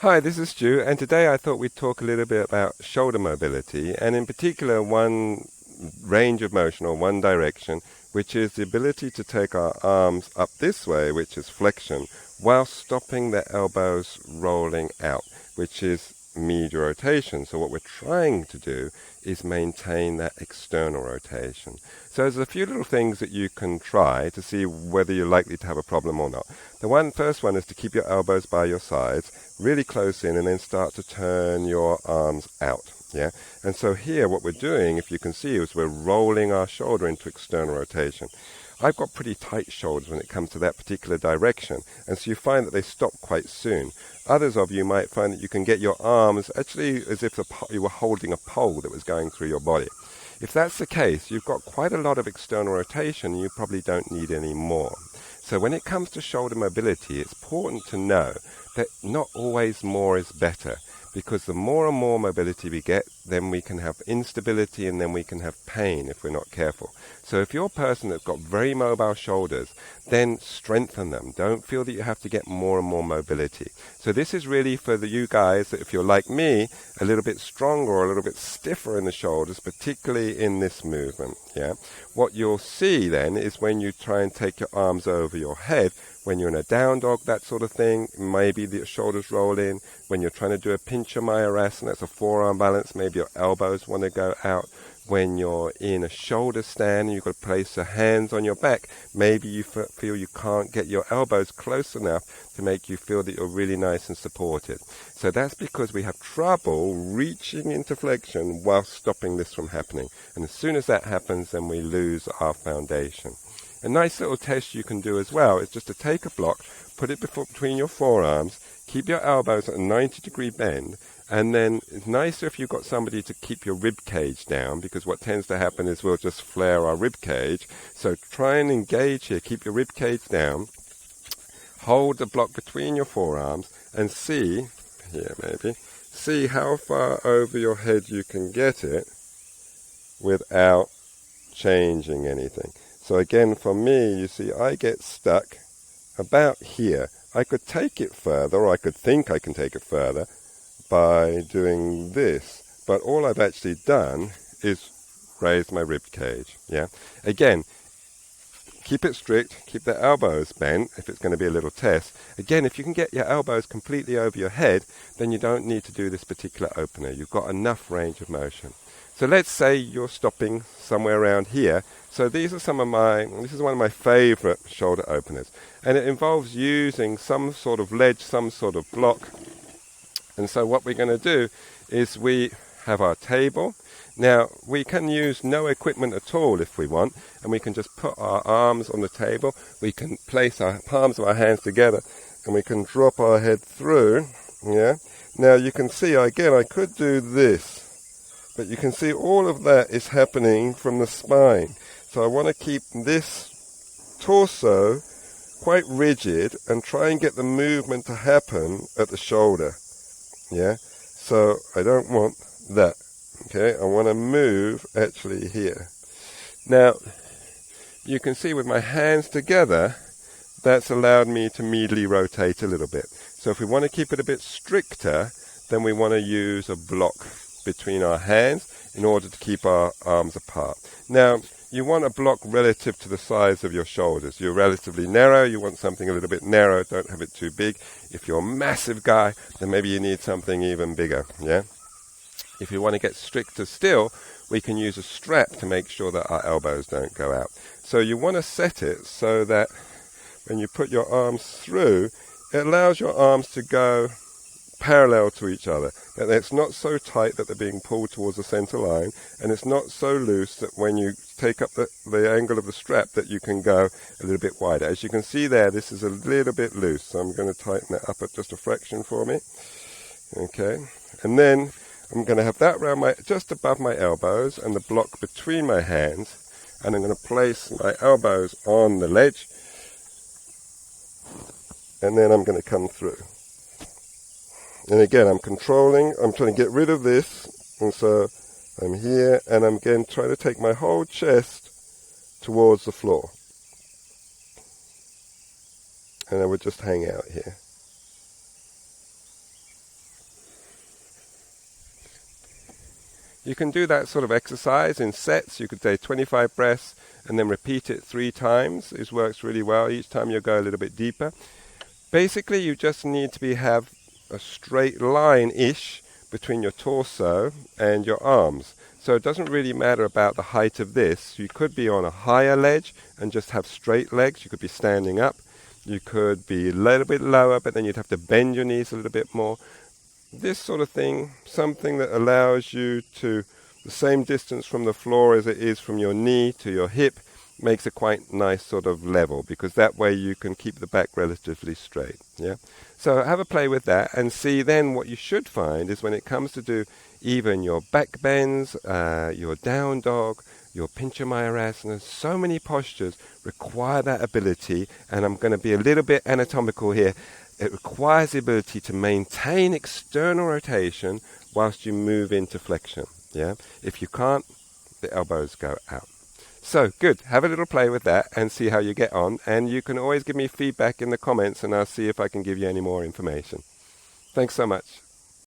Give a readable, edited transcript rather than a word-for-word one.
Hi, this is Stu, and today I thought we'd talk a little bit about shoulder mobility, and in particular one range of motion or one direction, which is the ability to take our arms up this way, which is flexion, while stopping the elbows rolling out, which is medial rotation. So what we're trying to do is maintain that external rotation. So there's a few little things that you can try to see whether you're likely to have a problem or not. The first one is to keep your elbows by your sides, really close in, and then start to turn your arms out. Yeah, and so here what we're doing, if you can see, is we're rolling our shoulder into external rotation. I've got pretty tight shoulders when it comes to that particular direction, and so you find that they stop quite soon. Others of you might find that you can get your arms actually as if you were holding a pole that was going through your body. If that's the case, you've got quite a lot of external rotation, and you probably don't need any more. So when it comes to shoulder mobility, it's important to know that not always more is better, because the more and more mobility we get, then we can have instability and then we can have pain if we're not careful. So if you're a person that's got very mobile shoulders, then strengthen them. Don't feel that you have to get more and more mobility. So this is really for you guys that if you're like me, a little bit stronger or a little bit stiffer in the shoulders, particularly in this movement. Yeah. What you'll see then is when you try and take your arms over your head, when you're in a down dog, that sort of thing, maybe the shoulders roll in. When you're trying to do a pincha mayurasana, that's a forearm balance, maybe your elbows want to go out. When you're in a shoulder stand and you've got to place your hands on your back, maybe you feel you can't get your elbows close enough to make you feel that you're really nice and supported. So that's because we have trouble reaching into flexion while stopping this from happening. And as soon as that happens, then we lose our foundation. A nice little test you can do as well is just to take a block, put it between your forearms, keep your elbows at a 90-degree bend, and then it's nicer if you've got somebody to keep your rib cage down, because what tends to happen is we'll just flare our rib cage. So try and engage here, keep your rib cage down, hold the block between your forearms, and see how far over your head you can get it without changing anything. So again, for me, you see, I get stuck about here. I could take it further, or I could think I can take it further by doing this. But all I've actually done is raise my rib cage. Yeah. Again, keep it strict, keep the elbows bent if it's going to be a little test. Again, if you can get your elbows completely over your head, then you don't need to do this particular opener. You've got enough range of motion. So let's say you're stopping somewhere around here. So this is one of my favorite shoulder openers. And it involves using some sort of ledge, some sort of block. And so what we're going to do is we have our table. Now, we can use no equipment at all if we want, and we can just put our arms on the table. We can place our palms of our hands together, and we can drop our head through. Yeah. Now, you can see, again, I could do this. But you can see all of that is happening from the spine. So I want to keep this torso quite rigid and try and get the movement to happen at the shoulder. Yeah? So I don't want that. Okay? I want to move actually here. Now, you can see with my hands together, that's allowed me to medially rotate a little bit. So if we want to keep it a bit stricter, then we want to use a block between our hands in order to keep our arms apart. Now, you want a block relative to the size of your shoulders. You're relatively narrow, you want something a little bit narrow, don't have it too big. If you're a massive guy, then maybe you need something even bigger, yeah? If you want to get stricter still, we can use a strap to make sure that our elbows don't go out. So you want to set it so that when you put your arms through, it allows your arms to go parallel to each other. That it's not so tight that they're being pulled towards the center line, and it's not so loose that when you take up the angle of the strap that you can go a little bit wider. As you can see there, this is a little bit loose, so I'm going to tighten that up at just a fraction for me. Okay, and then I'm going to have that just above my elbows and the block between my hands, and I'm going to place my elbows on the ledge, and then I'm going to come through. And again, I'm trying to get rid of this, and so I'm here, and I'm again trying to take my whole chest towards the floor. And I would just hang out here. You can do that sort of exercise in sets. You could say 25 breaths and then repeat it 3 times. This works really well. Each time you'll go a little bit deeper. Basically, you just need to have a straight line-ish between your torso and your arms. So it doesn't really matter about the height of this. You could be on a higher ledge and just have straight legs. You could be standing up. You could be a little bit lower, but then you'd have to bend your knees a little bit more. This sort of thing, something that allows you to, the same distance from the floor as it is from your knee to your hip, makes a quite nice sort of level, because that way you can keep the back relatively straight. Yeah. So have a play with that and see then what you should find is when it comes to do even your back bends, your down dog, your Pinchamayurasana, so many postures require that ability, and I'm going to be a little bit anatomical here. It requires the ability to maintain external rotation whilst you move into flexion. Yeah. If you can't, the elbows go out. So, good. Have a little play with that and see how you get on. And you can always give me feedback in the comments and I'll see if I can give you any more information. Thanks so much.